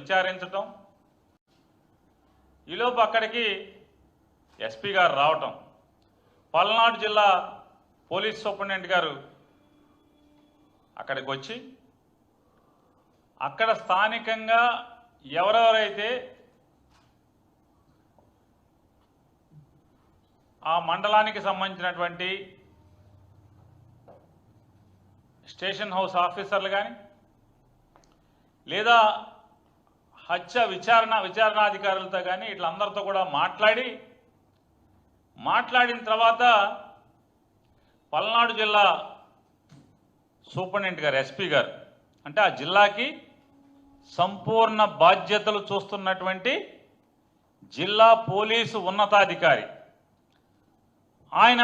విచారించటం, ఈలోపు అక్కడికి ఎస్పీ గారు రావటం, పల్నాడు జిల్లా పోలీస్ సూపరింటెండెంట్ గారు అక్కడికి వచ్చి అక్కడ స్థానికంగా ఎవరెవరైతే ఆ మండలానికి సంబంధించినటువంటి స్టేషన్ హౌస్ ఆఫీసర్లు కానీ లేదా హత్య విచారణాధికారులతో కానీ ఇట్లందరితో కూడా మాట్లాడిన తర్వాత పల్నాడు జిల్లా సూపరింటెండెంట్ గారు, ఎస్పీ గారు, అంటే ఆ జిల్లాకి సంపూర్ణ బాధ్యతలు చూస్తున్నటువంటి జిల్లా పోలీసు ఉన్నతాధికారి ఆయన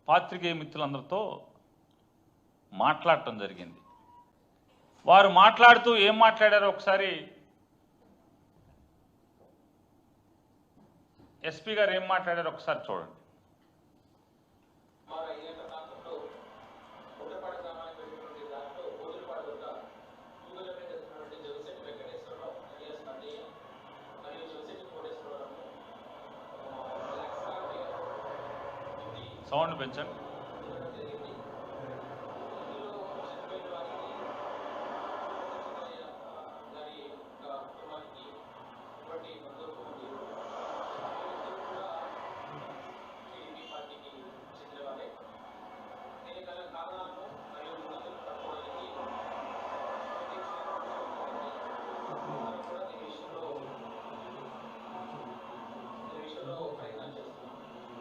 పాత్రికేయ మిత్రులందరితో మాట్లాడటం జరిగింది. వారు మాట్లాడుతూ ఏం మాట్లాడారో ఒకసారి ఎస్పీ గారు ఏం మాట్లాడారో ఒకసారి చూడండి. సౌండ్ పెంచండి.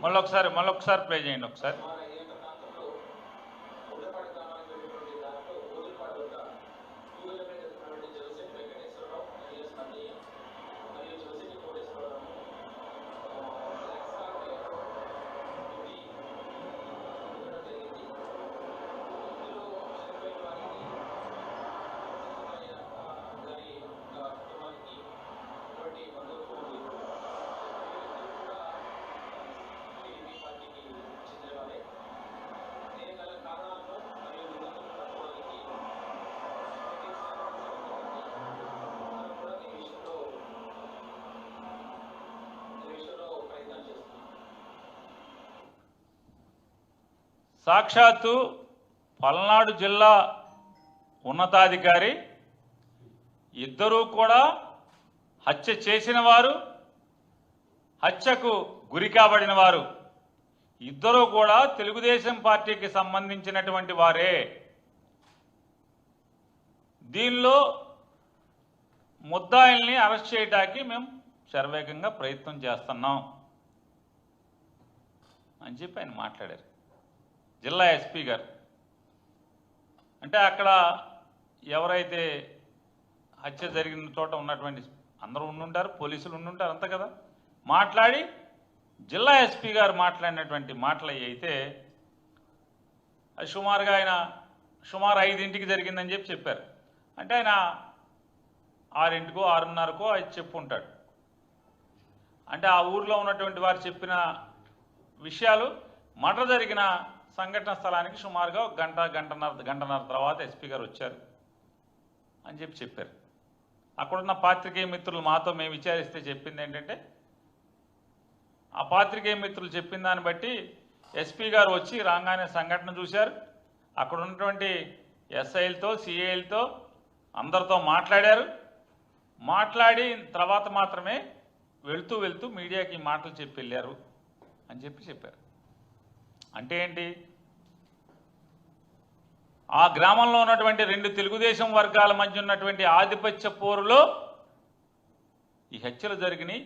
మళ్ళొకసారి ప్లే చేయండి ఒకసారి. సాక్షాత్తు పల్నాడు జిల్లా ఉన్నతాధికారి ఇద్దరూ కూడా హత్య చేసిన వారు, హత్యకు గురి కాబడిన వారు ఇద్దరూ కూడా తెలుగుదేశం పార్టీకి సంబంధించినటువంటి వారే. దీనిలో ముద్దాయిల్ని అరెస్ట్ చేయడానికి మేము శరవేగంగా ప్రయత్నం చేస్తున్నాం అని చెప్పి ఆయన మాట్లాడారు, జిల్లా ఎస్పీ గారు. అంటే అక్కడ ఎవరైతే హత్య జరిగిన చోట ఉన్నటువంటి అందరూ ఉండుంటారు, పోలీసులు ఉండుంటారు అంత కదా. మాట్లాడి జిల్లా ఎస్పీ గారు మాట్లాడినటువంటి మాటలు అయితే అది సుమారు 5ంటికి జరిగిందని చెప్పారు. అంటే ఆయన 6ంటికో 6:30కో అది చెప్పుంటాడు. అంటే ఆ ఊర్లో ఉన్నటువంటి వారు చెప్పిన విషయాలు మర్డర్ జరిగిన సంఘటన స్థలానికి సుమారుగా గంటన్నర తర్వాత ఎస్పీ గారు వచ్చారు అని చెప్పారు. అక్కడున్న పాత్రికేయ మిత్రులు మాతో మేము విచారిస్తే చెప్పింది ఏంటంటే, ఆ పాత్రికేయ మిత్రులు చెప్పిన దాన్ని బట్టి ఎస్పీ గారు వచ్చి రాగానే సంఘటన చూశారు, అక్కడ ఉన్నటువంటి ఎస్ఐలతో సిఐలతో అందరితో మాట్లాడి తర్వాత మాత్రమే వెళ్తూ మీడియాకి ఈ మాటలు చెప్పి వెళ్ళారు అని చెప్పారు. అంటే ఏంటి, ఆ గ్రామంలో ఉన్నటువంటి 2 తెలుగుదేశం వర్గాల మధ్య ఉన్నటువంటి ఆధిపత్య పోరులో ఈ హత్యలు జరిగినాయి.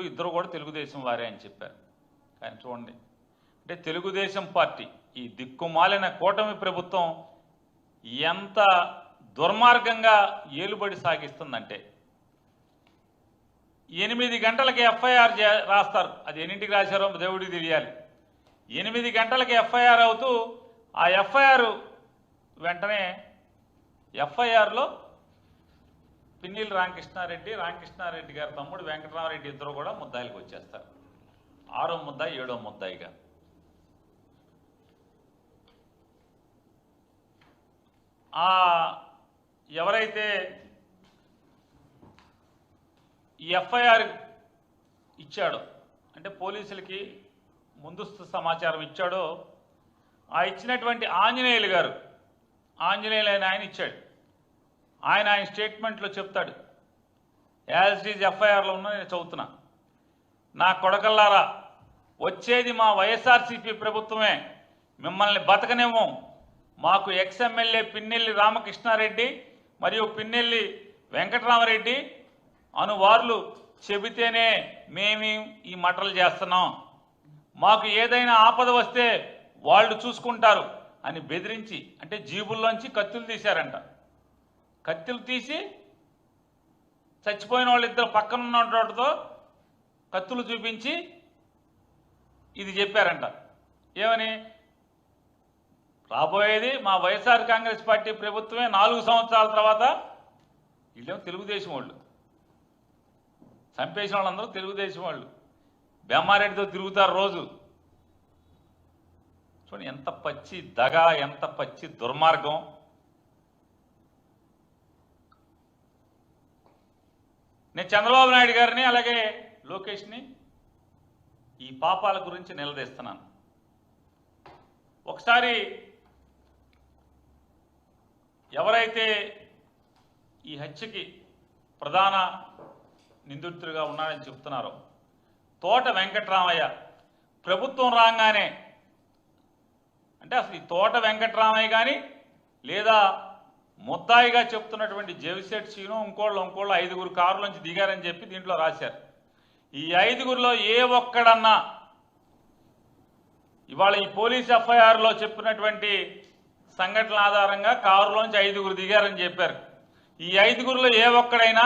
ఇద్దరు కూడా తెలుగుదేశం వారే అని చెప్పారు. కానీ చూడండి, అంటే తెలుగుదేశం పార్టీ, ఈ దిక్కుమాలిన కూటమి ప్రభుత్వం ఎంత దుర్మార్గంగా ఏలుబడి సాగిస్తుందంటే, 8 గంటలకి ఎఫ్ఐఆర్ రాస్తారు. అది ఎన్నింటికి రాశారో దేవుడికి తెలియాలి. 8 గంటలకి ఎఫ్ఐఆర్ అవుతూ ఆ ఎఫ్ఐఆర్ వెంటనే ఎఫ్ఐఆర్లో పిన్నెల్లి రామకృష్ణారెడ్డి గారి తమ్ముడు వెంకటరామరెడ్డి ఇద్దరు కూడా ముద్దాయిలకు వచ్చేస్తారు. 6వ ముద్దాయి 7వ ముద్దాయిగా. ఎవరైతే ఈ ఎఫ్ఐఆర్ ఇచ్చాడో అంటే పోలీసులకి ముందస్తు సమాచారం ఇచ్చాడో ఆ ఇచ్చినటువంటి ఆంజనేయులు గారు ఆంజనేయులు ఆయన ఇచ్చాడు. ఆయన స్టేట్మెంట్లో చెప్తాడు, యాజ్ ఈజ్ ఎఫ్ఐఆర్లో ఉన్న నేను చదువుతున్నా. నా కొడకల్లారా, వచ్చేది మా వైఎస్ఆర్సీపీ ప్రభుత్వమే, మిమ్మల్ని బతకనేమో. మాకు ఎక్స్ఎమ్మెల్యే పిన్నెల్లి రామకృష్ణారెడ్డి మరియు పిన్నెల్లి వెంకటరామరెడ్డి అనువార్లు చెబితేనే మేము ఈ మటలు చేస్తున్నాం. మాకు ఏదైనా ఆపద వస్తే వాళ్ళు చూసుకుంటారు అని బెదిరించి, అంటే జీబుల్లోంచి కత్తులు తీశారంట. కత్తులు తీసి చచ్చిపోయిన వాళ్ళిద్దరు పక్కన ఉన్నతో కత్తులు చూపించి ఇది చెప్పారంట. ఏమని? రాబోయేది మా వైఎస్ఆర్ కాంగ్రెస్ పార్టీ ప్రభుత్వమే 4 సంవత్సరాల తర్వాత. వీళ్ళేమో తెలుగుదేశం వాళ్ళు, చంపేసిన వాళ్ళందరూ తెలుగుదేశం వాళ్ళు, బెమ్మారెడ్డితో తిరుగుతారు రోజు. చూడండి ఎంత పచ్చి దగ, ఎంత పచ్చి దుర్మార్గం. నేను చంద్రబాబు నాయుడు గారిని అలాగే లోకేష్ని ఈ పాపాల గురించి నిలదీస్తున్నాను. ఒకసారి ఎవరైతే ఈ హత్యకి ప్రధాన నిందితుడిగా ఉన్నాడని చెప్తున్నారో తోట వెంకటరామయ్య, ప్రభుత్వం రాగానే అంటే అసలు ఈ తోట వెంకటరామయ్య కానీ లేదా ముద్దాయిగా చెప్తున్నటువంటి జేవిసెట్ సీను ఇంకోళ్ళు 5 కారుల నుంచి దిగారని చెప్పి దీంట్లో రాశారు. ఈ 5గురిలో ఏ ఒక్కడన్నా ఇవాళ ఈ పోలీస్ ఎఫ్ఐఆర్లో చెప్పినటువంటి సంఘటనల ఆధారంగా కారులోంచి 5గురు దిగారని చెప్పారు. ఈ 5గురిలో ఏ ఒక్కడైనా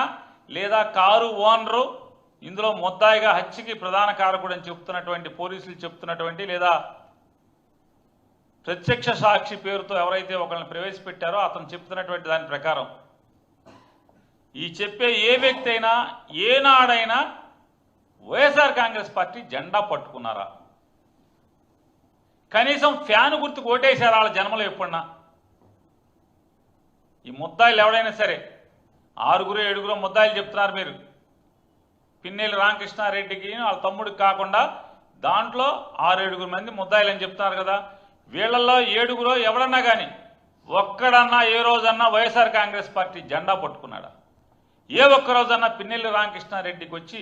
లేదా కారు ఓనరు ఇందులో ముద్దాయిగా హత్యకి ప్రధాన కారకుడు అని చెప్తున్నటువంటి పోలీసులు చెప్తున్నటువంటి లేదా ప్రత్యక్ష సాక్షి పేరుతో ఎవరైతే ఒకరిని ప్రవేశపెట్టారో అతను చెప్తున్నటువంటి దాని ప్రకారం ఈ చెప్పే ఏ వ్యక్తి అయినా ఏనాడైనా వైఎస్ఆర్ కాంగ్రెస్ పార్టీ జెండా పట్టుకున్నారా? కనీసం ఫ్యాన్ గుర్తుకు ఓటేశారా వాళ్ళ జన్మలో ఎప్పుడన్నా? ఈ ముద్దాయిలు ఎవడైనా సరే 6 7 ముద్దాయిలు చెప్తున్నారు మీరు. పిన్నెల్లి రామకృష్ణారెడ్డికి వాళ్ళ తమ్ముడికి కాకుండా దాంట్లో 6 7 మంది ముద్దాయిలు అని చెప్తున్నారు కదా. వీళ్ళల్లో 7 ఎవడన్నా కానీ ఒక్కడన్నా ఏ రోజన్నా వైఎస్ఆర్ కాంగ్రెస్ పార్టీ జెండా పట్టుకున్నాడా? ఏ ఒక్క రోజన్నా పిన్నెల్లి రామకృష్ణారెడ్డికి వచ్చి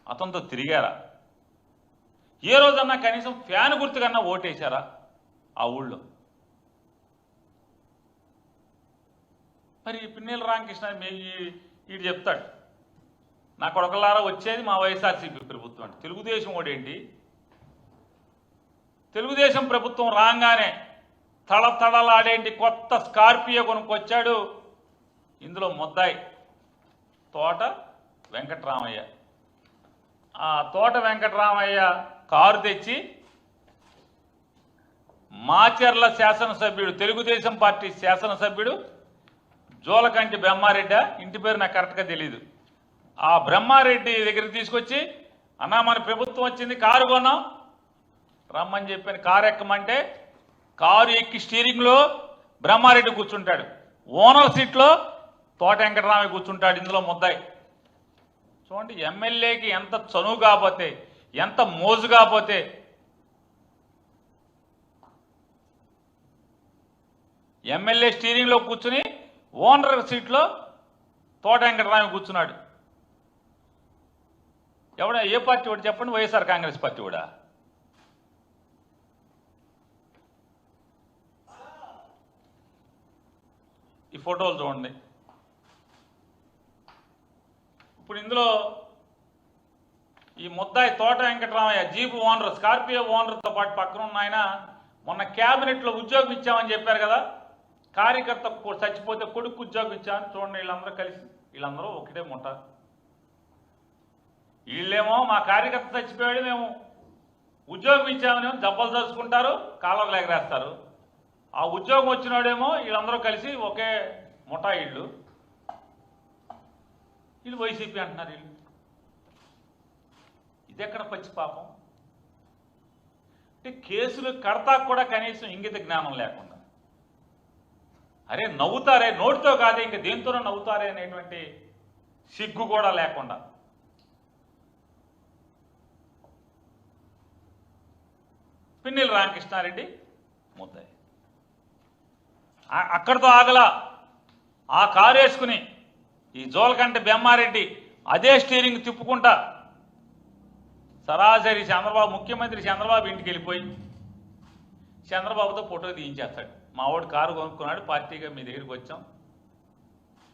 అతనితో తిరిగారా? ఏ రోజన్నా కనీసం ఫ్యాన్ గుర్తుకన్నా ఓటేశారా ఆ ఊళ్ళో? మరి పిన్నెల్లి రామకృష్ణ వీడు చెప్తాడు, నా కొడకలారా వచ్చేది మా వైఎస్ఆర్సీపీ ప్రభుత్వం అంటే. తెలుగుదేశం ఓడేంటి? తెలుగుదేశం ప్రభుత్వం రాగానే తళతళలాడేంటి కొత్త స్కార్పియో కొనుక్కొచ్చాడు. ఇందులో ముద్దాయి తోట వెంకటరామయ్య. ఆ తోట వెంకటరామయ్య కారు తెచ్చి మాచర్ల శాసనసభ్యుడు, తెలుగుదేశం పార్టీ శాసనసభ్యుడు జోలకంటి బ్రహ్మారెడ్డి, ఇంటి పేరు నాకు కరెక్ట్గా తెలీదు, ఆ బ్రహ్మారెడ్డి దగ్గరికి తీసుకొచ్చి, అన్నా మన ప్రభుత్వం వచ్చింది, కారు కొన్నాం రమ్మని చెప్పాను. కారు ఎక్కమంటే కారు ఎక్కి స్టీరింగ్లో బ్రహ్మారెడ్డి కూర్చుంటాడు, ఓనర్ సీట్లో తోట వెంకటరామయ్య కూర్చుంటాడు. ఇందులో ముద్దాయి. చూడండి ఎమ్మెల్యేకి ఎంత చనువు కాకపోతే, ఎంత మోజు కాకపోతే. ఎమ్మెల్యే స్టీరింగ్లో కూర్చుని ఓనర్ సీట్లో తోట వెంకటరామయ్య కూర్చున్నాడు. ఎవడ ఏ పార్టీ వాడు చెప్పండి? వైఎస్ఆర్ కాంగ్రెస్ పార్టీ కూడా. ఈ ఫోటోలు చూడండి. ఇప్పుడు ఇందులో ఈ ముద్దాయి తోట వెంకటరామయ్య జీపు ఓనర్, స్కార్పియో ఓనర్తో పాటు పక్కన ఉన్న ఆయన మొన్న క్యాబినెట్లో ఉద్యోగం ఇచ్చామని చెప్పారు కదా. కార్యకర్త చచ్చిపోతే కొడుకు ఉద్యోగం ఇచ్చామని. చూడండి వీళ్ళందరూ కలిసి, వీళ్ళందరూ ఒకటే ముఠ. వీళ్ళేమో మా కార్యకర్త చచ్చిపోయాడు, మేము ఉద్యోగం ఇచ్చామనేమో దెబ్బలు దలుచుకుంటారు, కాలర్లు ఎగరేస్తారు. ఆ ఉద్యోగం వచ్చినాడేమో వీళ్ళందరూ కలిసి ఒకే ముఠా. వీళ్ళు వైసీపీ అంటున్నారు. వీళ్ళు ఇదెక్కడ పచ్చి పాపం? అంటే కేసులు కడతా కూడా కనీసం ఇంగిత జ్ఞానం లేకుండా, అరే నవ్వుతారే, నోటితో కాదే ఇంకా దేంతోనో నవ్వుతారే అనేటువంటి సిగ్గు కూడా లేకుండా పిన్నెల్లి రామకృష్ణారెడ్డి ముద్దాయి. అక్కడితో ఆగలా. ఆ కారు వేసుకుని ఈ జోలకంటి బెమ్మారెడ్డి అదే స్టీరింగ్ తిప్పుకుంటా సరాసరి చంద్రబాబు, ముఖ్యమంత్రి చంద్రబాబు ఇంటికి వెళ్ళిపోయి చంద్రబాబుతో ఫోటో తీయించేస్తాడు. మా వాడు కారు కొనుక్కున్నాడు, పార్టీగా మీ దగ్గరికి వచ్చాం,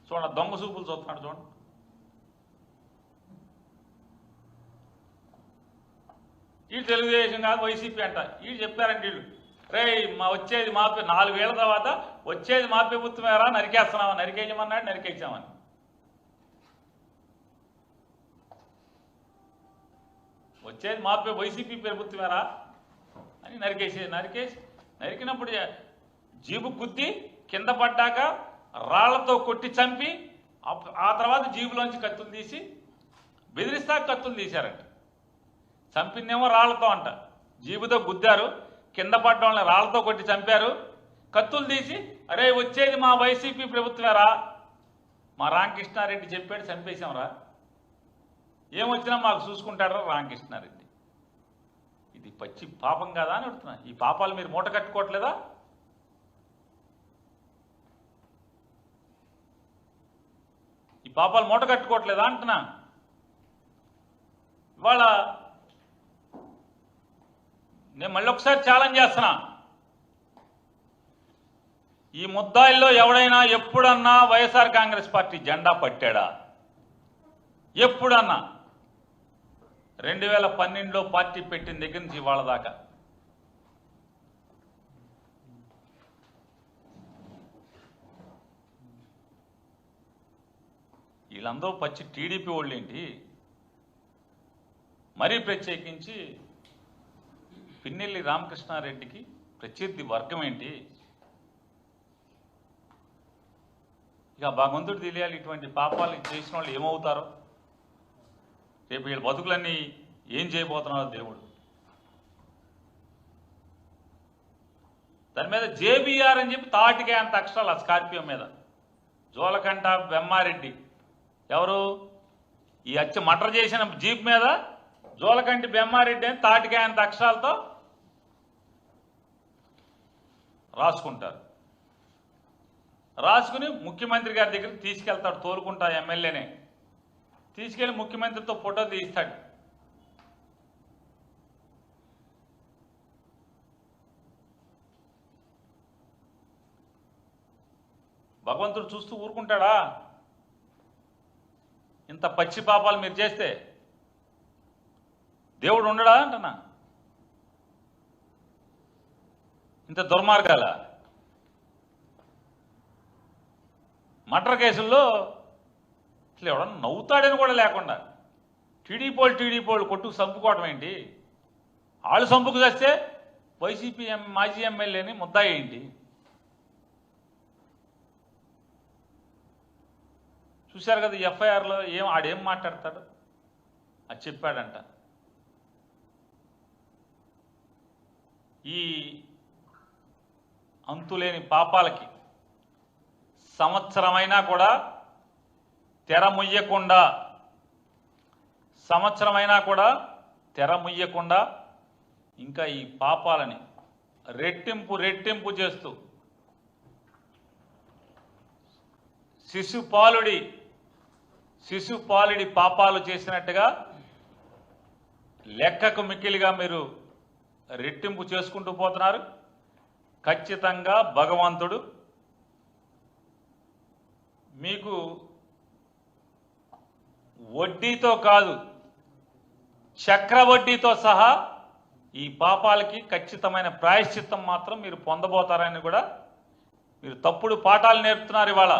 చూడండి దొంగ చూపులు చూస్తున్నాడు చూడండి. వీళ్ళు తెలుగుదేశం కాదు వైసీపీ అంట. వీళ్ళు చెప్పారండి వీళ్ళు, రే మా వచ్చేది మా 4 ఏళ్ల తర్వాత వచ్చేది మా ప్రభుత్వమేరా, నరికేస్తున్నామా, నరికేయమన్నాడు, నరికేసామని. వచ్చేది మా వైసీపీ ప్రభుత్వమేరా అని నరికినప్పుడు జీబు గుద్ది కింద పడ్డాక రాళ్లతో కొట్టి చంపి ఆ తర్వాత జీబులోంచి కత్తులు తీసి బెదిరిస్తా కత్తులు తీశారంట. చంపిందేమో రాళ్లతో అంట, జీబుతో గుద్దారు, కింద పడ్డ వాళ్ళని రాళ్లతో కొట్టి చంపారు, కత్తులు తీసి అరే వచ్చేది మా వైసీపీ ప్రభుత్వమేరా, మా రామకృష్ణారెడ్డి చెప్పాడు చంపేశాంరా, ఏమొచ్చినా మాకు చూసుకుంటాడరా రామకృష్ణారెడ్డి. ఇది పచ్చి పాపం కాదా అని అడుగుతున్నా. ఈ పాపాలు మీరు మూట కట్టుకోవట్లేదా? ఈ పాపాలు మూట కట్టుకోవట్లేదా అంటున్నా. ఇవాళ నేను మళ్ళీ ఒకసారి ఛాలెంజ్ చేస్తున్నా, ఈ ముద్దాయిల్లో ఎవడైనా ఎప్పుడన్నా వైఎస్ఆర్ కాంగ్రెస్ పార్టీ జెండా పట్టాడా? ఎప్పుడన్నా? 2012లో పార్టీ పెట్టిన దగ్గర నుంచి ఇవాళ దాకా వీళ్ళందరూ పచ్చి టీడీపీ వాళ్ళు ఏంటి, మరీ ప్రత్యేకించి పిన్నెల్లి రామకృష్ణారెడ్డికి ప్రత్యర్థి వర్గం ఏంటి? ఇక భగవంతుడు తెలియాలి ఇటువంటి పాపాలు చేసిన వాళ్ళు ఏమవుతారో, రేపు వీళ్ళ బతుకులన్నీ ఏం చేయబోతున్నారో దేవుడు. దాని మీద జేబీఆర్ అని చెప్పి తాటికే అంత అక్షరాలు ఆ స్కార్పియో మీద జోలకంట బెమ్మారెడ్డి ఎవరు, ఈ మర్డర్ చేసిన జీప్ మీద జోలకంటి బెమ్మారెడ్డి అని తాటికే అంత అక్షరాలతో రాసుకుంటారు. రాసుకుని ముఖ్యమంత్రి గారి దగ్గరికి తీసుకెళ్తాడు, తోలుకుంటా ఎమ్మెల్యేనే తీసుకెళ్లి ముఖ్యమంత్రితో ఫోటో తీస్తాడు. భగవంతుడు చూస్తూ ఊరుకుంటాడా? ఇంత పచ్చి పాపాలు మీరు చేస్తే దేవుడు ఉండడా అంటున్నా. ఇంత దుర్మార్గాల మర్డర్ కేసుల్లో అసలు ఎవడన్నా నవ్వుతాడని కూడా లేకుండా టీడీపోళ్ళు కొట్టుకు చంపుకోవడం ఏంటి? వాళ్ళు చంపుకు చేస్తే వైసీపీ మాజీ ఎమ్మెల్యేని ముద్దాయి ఏంటి? చూశారు కదా ఎఫ్ఐఆర్లో ఆడేం మాట్లాడతాడు, అది చెప్పాడంట. ఈ అంతులేని పాపాలకి సంవత్సరమైనా కూడా తెర ముయ్యకుండా ఇంకా ఈ పాపాలని రెట్టింపు చేస్తూ శిశుపాలుడి పాపాలు చేసినట్టుగా లెక్కకు మిక్కిలిగా మీరు రెట్టింపు చేసుకుంటూ పోతున్నారు. ఖచ్చితంగా భగవంతుడు మీకు వడ్డీతో కాదు చక్రవడ్డీతో సహా ఈ పాపాలకి ఖచ్చితమైన ప్రాయశ్చిత్తం మాత్రం మీరు పొందబోతారని కూడా మీరు తప్పుడు పాఠాలు నేర్పుతున్నారు. ఇవాళ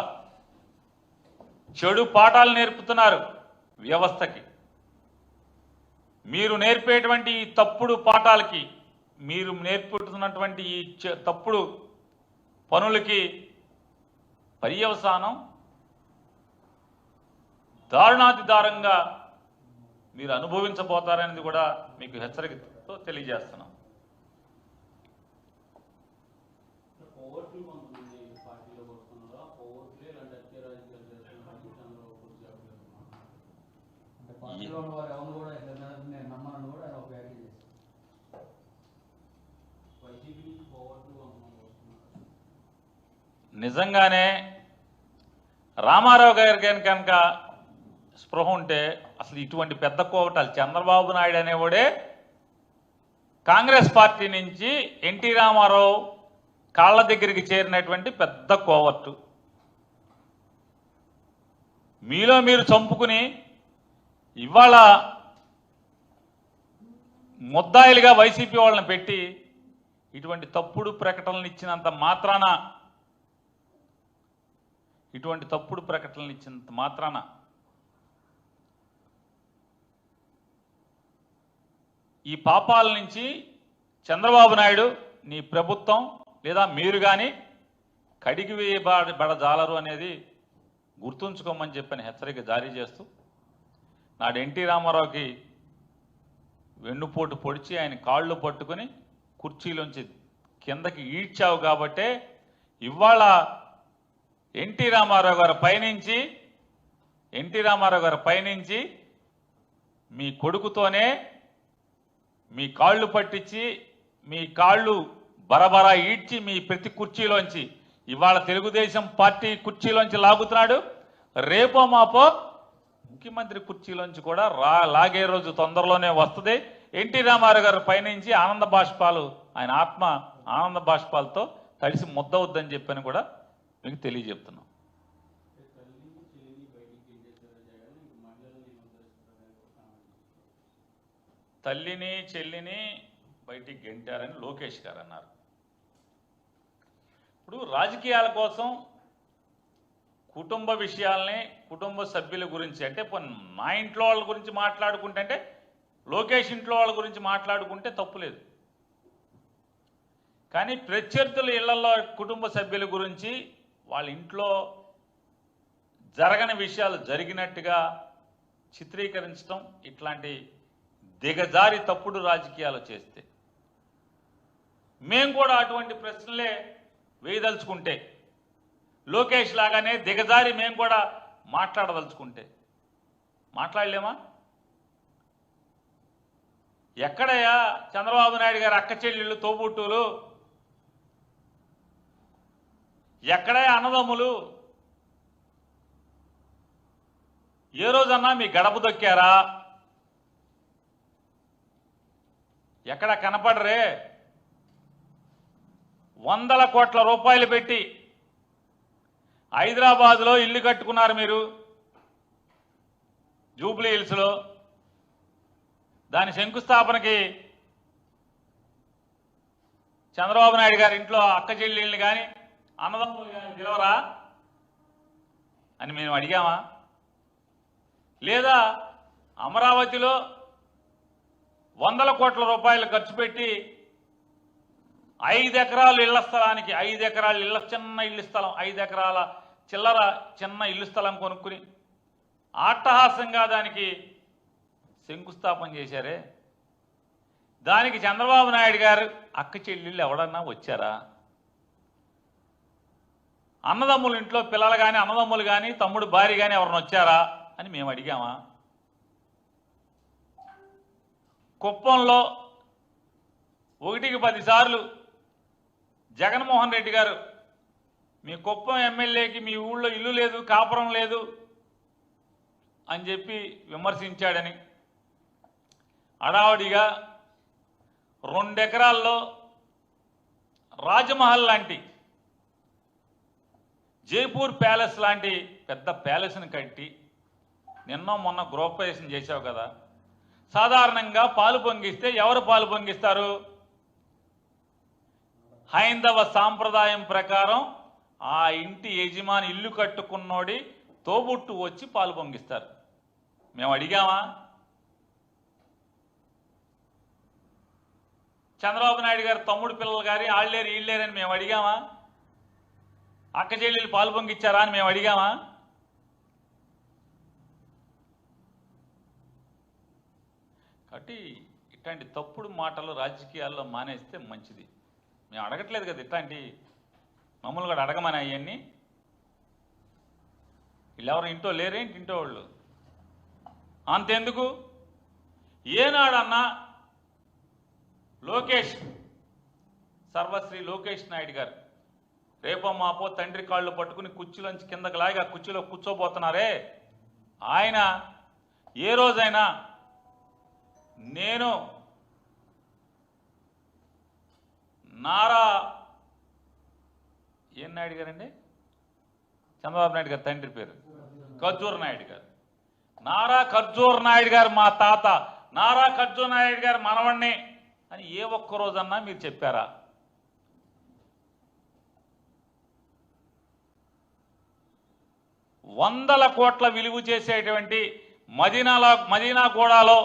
చెడు పాఠాలు నేర్పుతున్నారు వ్యవస్థకి. మీరు నేర్పేటువంటి ఈ తప్పుడు పాఠాలకి, మీరు నేర్పుతున్నటువంటి ఈ తప్పుడు పనులకి పర్యవసానం దారుణాతిదారంగా మీరు అనుభవించబోతారనేది కూడా మీకు హెచ్చరికతో తెలియజేస్తున్నాం. నిజంగానే రామారావు గారికి కనుక స్పృహ ఉంటే అసలు ఇటువంటి పెద్ద కోవటాలు చంద్రబాబు నాయుడు అనేవాడే కాంగ్రెస్ పార్టీ నుంచి ఎన్టీ రామారావు కాళ్ళ దగ్గరికి చేరినటువంటి పెద్ద కోవర్టు. మీలో మీరు చంపుకుని ఇవాళ ముద్దాయిలుగా వైసీపీ వాళ్ళని పెట్టి ఇటువంటి తప్పుడు ప్రకటనలు ఇచ్చినంత మాత్రాన ఈ పాపాల నుంచి చంద్రబాబు నాయుడు నీ ప్రభుత్వం లేదా మీరు కానీ కడిగి వేయబడజాలరు అనేది గుర్తుంచుకోమని చెప్పని హెచ్చరిక జారీ చేస్తూ నాడు ఎన్టీ రామారావుకి వెన్నుపోటు పొడిచి ఆయన కాళ్ళు పట్టుకుని కుర్చీలోంచి కిందకి ఈడ్చావు కాబట్టే ఇవాళ ఎన్టీ రామారావు గారి పైనుంచి మీ కొడుకుతోనే మీ కాళ్ళు పట్టించి మీ కాళ్ళు బరబరా ఈడ్చి మీ ప్రతి కుర్చీలోంచి ఇవాళ తెలుగుదేశం పార్టీ కుర్చీలోంచి లాగుతున్నాడు. రేపో మాపో ముఖ్యమంత్రి కుర్చీలోంచి కూడా లాగే రోజు తొందరలోనే వస్తుంది. ఎన్టీ రామారావు గారి పైనుంచి ఆనంద బాష్పాలు, ఆయన ఆత్మ ఆనంద బాష్పాలతో తడిసి ముద్దవద్దని చెప్పని కూడా మీకు తెలియజెప్తున్నాం. తల్లిని చెల్లిని బయటికి గెంటారని లోకేష్ గారు అన్నారు. ఇప్పుడు రాజకీయాల కోసం కుటుంబ విషయాల్ని, కుటుంబ సభ్యుల గురించి అంటే నా ఇంట్లో వాళ్ళ గురించి మాట్లాడుకుంటే అంటే లోకేష్ ఇంట్లో వాళ్ళ గురించి మాట్లాడుకుంటే తప్పులేదు. కానీ ప్రత్యర్థుల ఇళ్లలో కుటుంబ సభ్యుల గురించి వాళ్ళ ఇంట్లో జరగని విషయాలు జరిగినట్టుగా చిత్రీకరించడం, ఇట్లాంటి దిగజారి తప్పుడు రాజకీయాలు చేస్తే మేము కూడా అటువంటి ప్రశ్నలే వేయదలుచుకుంటే, లోకేష్ లాగానే దిగజారి మేము కూడా మాట్లాడదలుచుకుంటే మాట్లాడలేమా? ఎక్కడయ్యా చంద్రబాబు నాయుడు గారు అక్క చెల్లెళ్ళు, తోబుట్టులు? ఎక్కడయ్యా అన్నదమ్ములు? ఏ రోజన్నా మీ గడప దొక్కారా? ఎక్కడ కనపడరే? 100 కోట్ల రూపాయలు పెట్టి హైదరాబాద్లో ఇల్లు కట్టుకున్నారు మీరు, జూబ్లీ హిల్స్లో. దాని శంకుస్థాపనకి చంద్రబాబు నాయుడు గారి ఇంట్లో అక్క చెల్లెళ్ళని కానీ అన్నదమ్ములు కానీ పిలవరా అని మేము అడిగామా? లేదా అమరావతిలో 100 కోట్ల రూపాయలు ఖర్చు పెట్టి 5 ఎకరాలు ఇళ్ల స్థలానికి, 5 ఎకరాల చిన్న ఇల్లు స్థలం, 5 ఎకరాల చిల్లర చిన్న ఇల్లు స్థలం కొనుక్కుని అట్టహాసంగా దానికి శంకుస్థాపన చేశారే, దానికి చంద్రబాబు నాయుడు గారు అక్క చెల్లెళ్ళు ఎవడన్నా వచ్చారా? అన్నదమ్ముల ఇంట్లో పిల్లలు కానీ, అన్నదమ్ములు కానీ, తమ్ముడు భార్య కానీ ఎవరైనా వచ్చారా అని మేము అడిగామా? కుప్పంలో 1కి 10 సార్లు జగన్మోహన్ రెడ్డి గారు మీ కుప్పం ఎమ్మెల్యేకి మీ ఊళ్ళో ఇల్లు లేదు, కాపురం లేదు అని చెప్పి విమర్శించాడని అడావుడిగా 2 ఎకరాల్లో రాజమహల్ లాంటి, జైపూర్ ప్యాలెస్ లాంటి పెద్ద ప్యాలెస్ని కట్టి నిన్న మొన్న గృహప్రవేశం చేశావు కదా. సాధారణంగా పాలు పొంగిస్తే ఎవరు పాలు పొంగిస్తారు? హైందవ సాంప్రదాయం ప్రకారం ఆ ఇంటి యజమాని, ఇల్లు కట్టుకున్నోడి తోబుట్టు వచ్చి పాలు పొంగిస్తారు. మేము అడిగామా? చంద్రబాబు నాయుడు గారు తమ్ముడు పిల్లలు గారి ఆళ్ళేరు ఈళ్ళేరని మేము అడిగామా? అక్క చెల్లెలు పాలు పొంగిచ్చారా అని మేము అడిగామా? కాబట్టి ఇట్లాంటి తప్పుడు మాటలు రాజకీయాల్లో మానేస్తే మంచిది. మేము అడగట్లేదు కదా ఇట్లాంటి, మమ్మల్ని కూడా అడగమని అవన్నీ. వీళ్ళెవరు ఇంట్లో లేరేంటి? ఇంట్లో వాళ్ళు అంతెందుకు, ఏనాడన్నా లోకేష్, సర్వశ్రీ లోకేష్ నాయుడు గారు రేపో మాపో తండ్రి కాళ్ళు పట్టుకుని కుర్చీలోంచి కిందకి లాగా కుర్చీలో కూర్చోబోతున్నారే, ఆయన ఏ రోజైనా నేను నారా ఏం నాయుడు గారండి, చంద్రబాబు నాయుడు గారు తండ్రి పేరు ఖర్జూర్ నాయుడు గారు, నారా ఖర్జూర్ నాయుడు గారు మా తాత, నారా ఖర్జూర్ నాయుడు గారు మనవణ్ణి అని ఏ ఒక్క రోజన్నా మీరు చెప్పారా? వందల కోట్ల విలువ చేసేటువంటి మదీనాగూడలో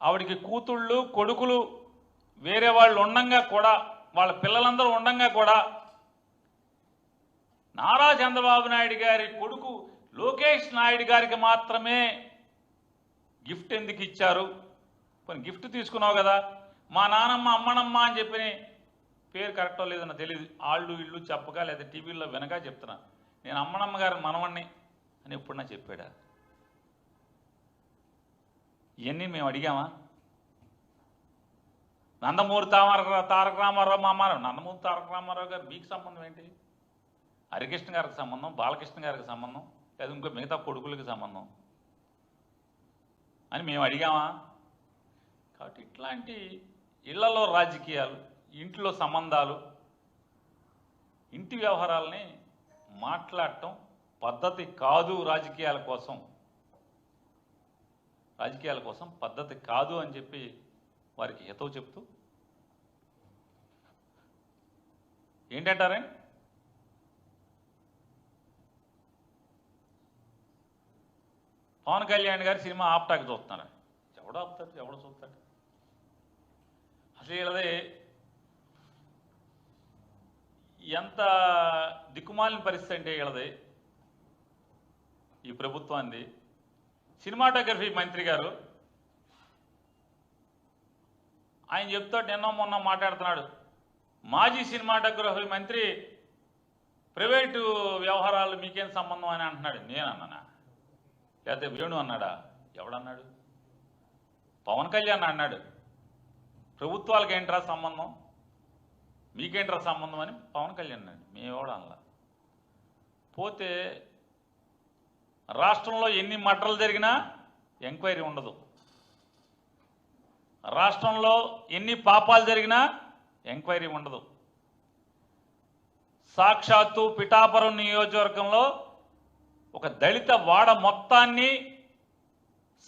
ఆవిడికి కూతుళ్ళు కొడుకులు వేరే వాళ్ళు ఉండంగా కూడా, వాళ్ళ పిల్లలందరూ ఉండంగా కూడా నారా చంద్రబాబు నాయుడు గారి కొడుకు లోకేష్ నాయుడు గారికి మాత్రమే గిఫ్ట్ ఎందుకు ఇచ్చారు? కొన్ని గిఫ్ట్ తీసుకున్నావు కదా, మా నానమ్మ అమ్మనమ్మ అని చెప్పి పేరు కరెక్టో లేదన్నా తెలియదు, ఆళ్ళు ఇళ్ళు చెప్పగా లేదా టీవీల్లో వినగా చెప్తున్నా, నేను అమ్మనమ్మ గారి మనవణ్ణి అని ఎప్పుడన్నా చెప్పాడా? ఇవన్నీ మేము అడిగామా? నందమూరి తారక రామారావు మా అమ్మ, నందమూరి తారక రామారావు గారు మీకు సంబంధం ఏంటి? హరికృష్ణ గారికి సంబంధం, బాలకృష్ణ గారికి సంబంధం, లేదా ఇంకో మిగతా కొడుకులకి సంబంధం అని మేము అడిగామా? కాబట్టి ఇట్లాంటి ఇళ్లలో రాజకీయాలు, ఇంట్లో సంబంధాలు, ఇంటి వ్యవహారాలని మాట్లాడటం పద్ధతి కాదు. రాజకీయాల కోసం పద్ధతి కాదు అని చెప్పి వారికి హితవు చెప్తూ ఏంటంటారే, పవన్ కళ్యాణ్ గారి సినిమా ఆప్టాకి చూస్తున్నారు. ఎవడు ఆపుతాడు, ఎవడు చూస్తాడు? అసలు వీళ్ళది ఎంత దిక్కుమాలిన పరిస్థితి అంటే వీళ్ళది, ఈ ప్రభుత్వాన్ని. సినిమాటోగ్రఫీ మంత్రి గారు ఆయన చెప్తాడు, నిన్న మొన్న మాట్లాడుతున్నాడు, మాజీ సినిమాటోగ్రఫీ మంత్రి ప్రైవేటు వ్యవహారాలు మీకేం సంబంధం అని అంటున్నాడు. నేనన్నానా, లేకపోతే వేణు అన్నాడా? ఎవడన్నాడు? పవన్ కళ్యాణ్ అన్నాడు. ప్రభుత్వాలకు ఏంట్రా సంబంధం, మీకేంట్రా సంబంధం అని పవన్ కళ్యాణ్ అన్నాడు. మేమెవడ అనలా. పోతే రాష్ట్రంలో ఎన్ని మర్డర్లు జరిగినా ఎంక్వైరీ ఉండదు, రాష్ట్రంలో ఎన్ని పాపాలు జరిగినా ఎంక్వైరీ ఉండదు. సాక్షాత్తు పిఠాపురం నియోజకవర్గంలో ఒక దళిత వాడ మొత్తాన్ని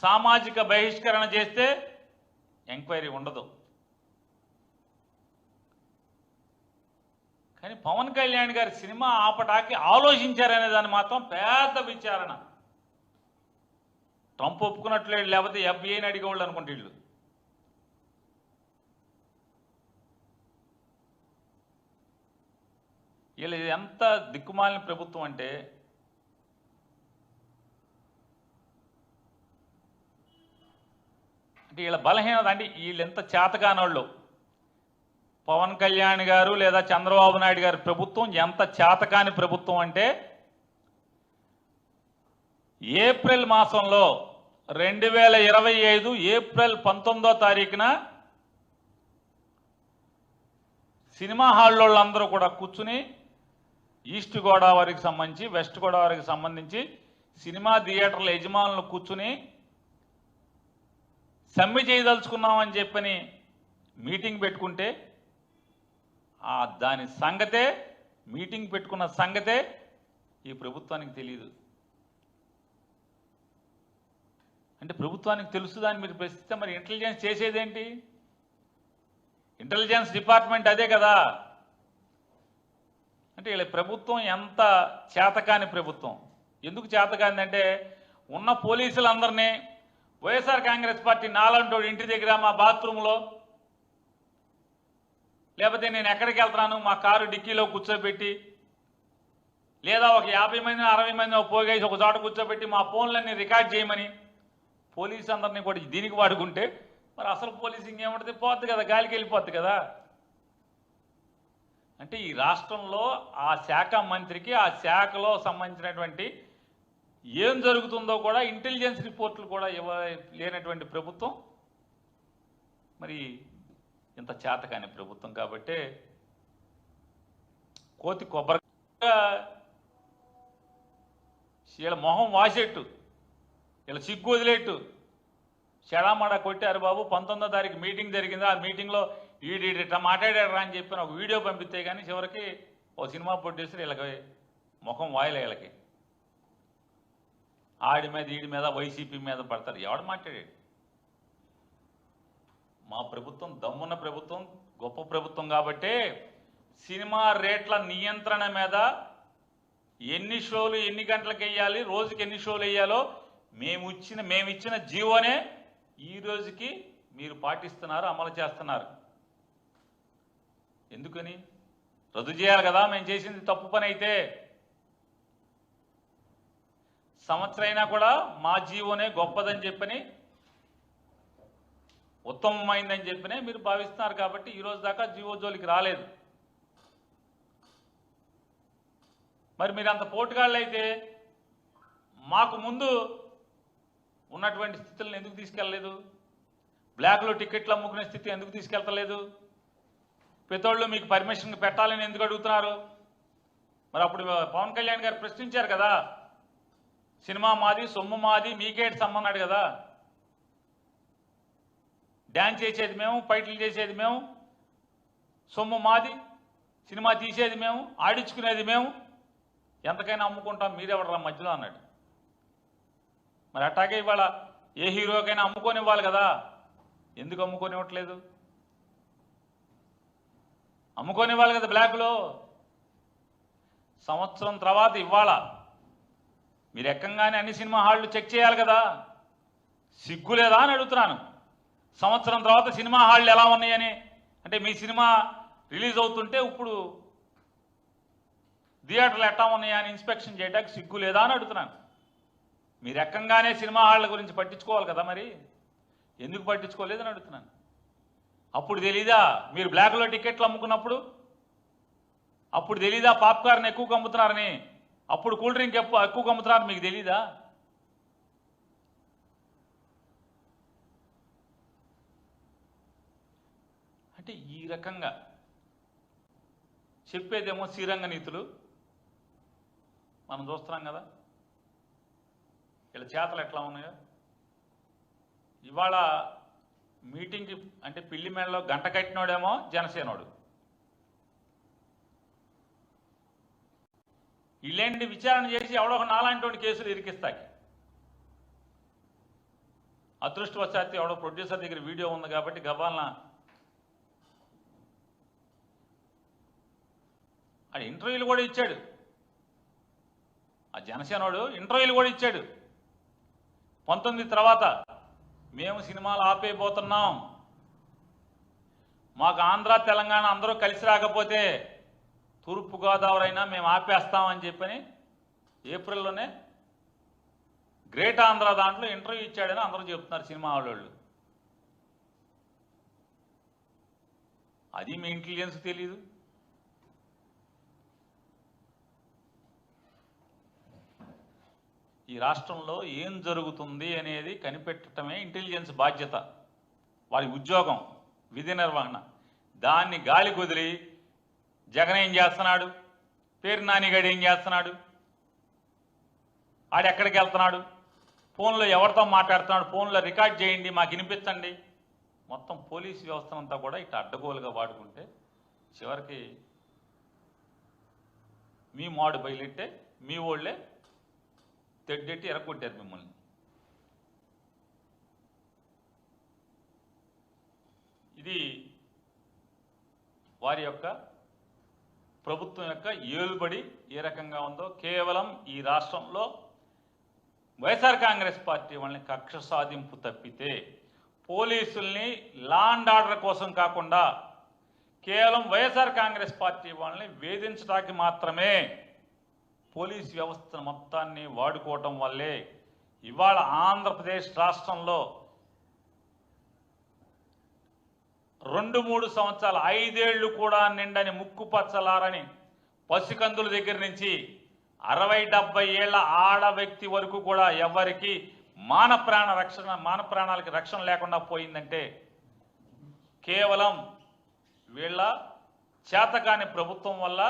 సామాజిక బహిష్కరణ చేస్తే ఎంక్వైరీ ఉండదు. కానీ పవన్ కళ్యాణ్ గారి సినిమా ఆపటానికి ఆలోచించారనే దాన్ని మాత్రం పెద్ద విచారణ. ట్రంప్ ఒప్పుకున్నట్లేదు, లేకపోతే ఎఫ్బీఐని అడిగేవాళ్ళు అనుకుంటే వీళ్ళు. వీళ్ళు ఎంత దిక్కుమాలిన ప్రభుత్వం అంటే, వీళ్ళ బలహీనత అంటే వీళ్ళు ఎంత చేతకానోళ్ళు. పవన్ కళ్యాణ్ గారు లేదా చంద్రబాబు నాయుడు గారి ప్రభుత్వం ఎంత చేతకాని ప్రభుత్వం అంటే, ఏప్రిల్ మాసంలో 2025 ఏప్రిల్ 19వ తారీఖున సినిమా హాళ్ళోళ్ళందరూ కూడా కూర్చుని ఈస్ట్ గోదావరికి సంబంధించి, వెస్ట్ గోదావరికి సంబంధించి సినిమా థియేటర్ల యజమానులు కూర్చుని సమ్మె చేయదలుచుకున్నామని చెప్పని మీటింగ్ పెట్టుకుంటే దాని సంగతే, మీటింగ్ పెట్టుకున్న సంగతే ఈ ప్రభుత్వానికి తెలియదు. అంటే ప్రభుత్వానికి తెలుస్తుందని మీరు ప్రశ్నిస్తే మరి ఇంటెలిజెన్స్ చేసేదేంటి? ఇంటెలిజెన్స్ డిపార్ట్మెంట్ అదే కదా. అంటే వీళ్ళ ప్రభుత్వం ఎంత చేతకాని ప్రభుత్వం. ఎందుకు చేతకానిదంటే, ఉన్న పోలీసులందరినీ వైఎస్ఆర్ కాంగ్రెస్ పార్టీ నాలంటోడు ఇంటి దగ్గర, మా బాత్రూంలో, లేకపోతే నేను ఎక్కడికి వెళ్తున్నాను మా కారు డిక్కీలో కూర్చోబెట్టి, లేదా ఒక 50 మందిని 60 మందిని పోగేసి ఒక చోట కూర్చోబెట్టి మా ఫోన్లన్నీ రికార్డ్ చేయమని పోలీసు అందరినీ కూడా దీనికి వాడుకుంటే మరి అసలు పోలీసింగ్ ఏమంటుంది? పోద్ది కదా, గాలికి వెళ్ళిపోద్ది కదా. అంటే ఈ రాష్ట్రంలో ఆ శాఖ మంత్రికి, ఆ శాఖలో సంబంధించినటువంటి ఏం జరుగుతుందో కూడా ఇంటెలిజెన్స్ రిపోర్ట్లు కూడా లేనటువంటి ప్రభుత్వం, మరి ఇంత చేతకాని ప్రభుత్వం కాబట్టే కోతి కొబ్బరి వీళ్ళ మొహం వాసేట్టు, వీళ్ళ సిగ్గు వదిలేట్టు చెడామడా కొట్టారు బాబు. 19వ తారీఖు మీటింగ్ జరిగింది. ఆ మీటింగ్లో ఈడిట మాట్లాడారా అని చెప్పిన ఒక వీడియో పంపిస్తే కానీ చివరికి ఓ సినిమా ప్రొడ్యూసర్ వీళ్ళకి ముఖం వాయలే. వీళ్ళకి ఆడి మీద ఈడి మీద వైసీపీ మీద పడతారు. ఎవడు మాట్లాడాడు? మా ప్రభుత్వం దమ్మున్న ప్రభుత్వం, గొప్ప ప్రభుత్వం కాబట్టే సినిమా రేట్ల నియంత్రణ మీద ఎన్ని షోలు ఎన్ని గంటలకు వేయాలి, రోజుకి ఎన్ని షోలు వేయాలో మేమిచ్చిన జీవోనే ఈ రోజుకి మీరు పాటిస్తున్నారు, అమలు చేస్తున్నారు. ఎందుకని? రద్దు చేయాలి కదా. మేము చేసింది తప్పు పని అయితే సంవత్సరం అయినా కూడా మా జీవోనే గొప్పదని చెప్పని, ఉత్తమమైందని చెప్పినే మీరు భావిస్తున్నారు. కాబట్టి ఈరోజు దాకా జీవో జోలికి రాలేదు. మరి మీరు అంత పోటుగాళ్ళు అయితే మాకు ముందు ఉన్నటువంటి స్థితులను ఎందుకు తీసుకెళ్ళలేదు? బ్లాక్లో టికెట్లు అమ్ముకునే స్థితి ఎందుకు తీసుకెళ్తలేదు? పెద్దోళ్ళు మీకు పర్మిషన్ పెట్టాలని ఎందుకు అడుగుతున్నారు? మరి అప్పుడు పవన్ కళ్యాణ్ గారు ప్రశ్నించారు కదా, సినిమా మాది, సొమ్ము మాది, మీకేటి సమ్మన్నాడు కదా. డ్యాన్స్ చేసేది మేము, ఫైట్లు చేసేది మేము, సొమ్ము మాది, సినిమా తీసేది మేము, ఆడించుకునేది మేము, ఎంతకైనా అమ్ముకుంటాం, మీరెవడరా మధ్యలో అన్నాడు. మరి అట్టాగే ఇవాళ ఏ హీరోకైనా అమ్ముకొనివ్వాలి కదా. ఎందుకు అమ్ముకొనివ్వట్లేదు? అమ్ముకొనివ్వాలి కదా బ్లాక్లో. సంవత్సరం తర్వాత ఇవాళ మీరు ఎక్కంగానే అన్ని సినిమా హాళ్ళు చెక్ చేయాలి కదా. సిగ్గు లేదా అని అడుగుతున్నాను. సంవత్సరం తర్వాత సినిమా హాళ్ళు ఎలా ఉన్నాయని, అంటే మీ సినిమా రిలీజ్ అవుతుంటే ఇప్పుడు థియేటర్లు ఎట్టా ఉన్నాయా అని ఇన్స్పెక్షన్ చేయడానికి సిగ్గు లేదా అని అడుగుతున్నాను. మీరు ఎక్కంగానే సినిమా హాళ్ళ గురించి పట్టించుకోవాలి కదా. మరి ఎందుకు పట్టించుకోలేదని అడుగుతున్నాను. అప్పుడు తెలీదా మీరు బ్లాక్లో టికెట్లు అమ్ముకున్నప్పుడు? అప్పుడు తెలీదా పాప్కార్న్ ఎక్కువ అమ్ముతున్నారని? అప్పుడు కూల్ డ్రింక్ ఎక్కువ అమ్ముతున్నారని మీకు తెలీదా? అంటే ఈ రకంగా చెప్పేదేమో శ్రీరంగ నీతులు మనం చూస్తున్నాం కదా. వీళ్ళ చేతలు ఎట్లా ఉన్నాయో. ఇవాళ మీటింగ్కి అంటే పిల్లి మేడలో గంట కట్టినోడేమో జనసేనోడు. ఇలాంటి విచారణ చేసి ఎవడో ఒక నాలాంటి కేసులు ఇరికిస్తాయి. అదృష్టవశాత్తు ఎవడో ప్రొడ్యూసర్ దగ్గర వీడియో ఉంది కాబట్టి గబాలన ఆ ఇంటర్వ్యూలు కూడా ఇచ్చాడు. ఆ జనసేనోడు ఇంటర్వ్యూలు కూడా ఇచ్చాడు. 19 తర్వాత మేము సినిమాలు ఆపేయబోతున్నాం, మాకు ఆంధ్ర తెలంగాణ అందరూ కలిసి రాకపోతే తూర్పుగోదావరి అయినా మేము ఆపేస్తామని చెప్పని ఏప్రిల్లోనే గ్రేట్ ఆంధ్ర దాంట్లో ఇంటర్వ్యూ ఇచ్చాడని అందరూ చెప్తున్నారు సినిమా వాళ్ళు. అది మీ ఇంటెలిజెన్స్ తెలీదు. ఈ రాష్ట్రంలో ఏం జరుగుతుంది అనేది కనిపెట్టడమే ఇంటెలిజెన్స్ బాధ్యత, వారి ఉద్యోగం, విధి నిర్వహణ. దాన్ని గాలి కుదిరి జగన్ ఏం చేస్తున్నాడు, పేరు నానిగాడు ఏం చేస్తున్నాడు, ఆడెక్కడికి వెళ్తున్నాడు, ఫోన్లో ఎవరితో మాట్లాడుతున్నాడు, ఫోన్లో రికార్డ్ చేయండి మాకు వినిపించండి. మొత్తం పోలీసు వ్యవస్థనంతా కూడా ఇట్లా అడ్డగోలుగా వాడుకుంటే చివరికి మీ మాడు బయలెట్టే మీ వాళ్ళే తెడ్డెట్టి ఎరగొట్టారు మిమ్మల్ని. ఇది వారి యొక్క ప్రభుత్వం యొక్క ఏలుబడి ఏ రకంగా ఉందో కేవలం ఈ రాష్ట్రంలో వైఎస్ఆర్ కాంగ్రెస్ పార్టీ వాళ్ళని కక్ష సాధింపు తప్పితే పోలీసుల్ని లా అండ్ ఆర్డర్ కోసం కాకుండా కేవలం వైఎస్ఆర్ కాంగ్రెస్ పార్టీ వాళ్ళని వేధించడానికి మాత్రమే పోలీస్ వ్యవస్థ మొత్తాన్ని వాడుకోవటం వల్లే ఇవాళ ఆంధ్రప్రదేశ్ రాష్ట్రంలో 2-3 సంవత్సరాలు 5 ఏళ్లు కూడా నిండని ముక్కు పచ్చలారని పసికందుల దగ్గర నుంచి 60-70 ఏళ్ల ఆడ వ్యక్తి వరకు కూడా ఎవరికి మాన ప్రాణాలకి రక్షణ లేకుండా పోయిందంటే కేవలం వీళ్ళ చేతకాని ప్రభుత్వం వల్ల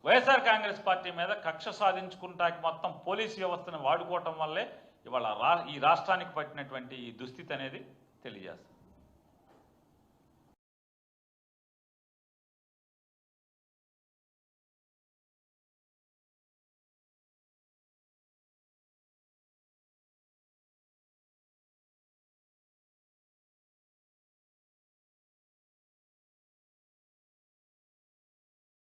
వైఎస్ఆర్ కాంగ్రెస్ పార్టీ మీద కక్ష సాధించుకుంటాకి మొత్తం పోలీసు వ్యవస్థను వాడుకోవటం వల్లే ఇవాళ ఈ రాష్ట్రానికి పట్టినటువంటి ఈ దుస్థితి అనేది తెలియజేస్తుంది.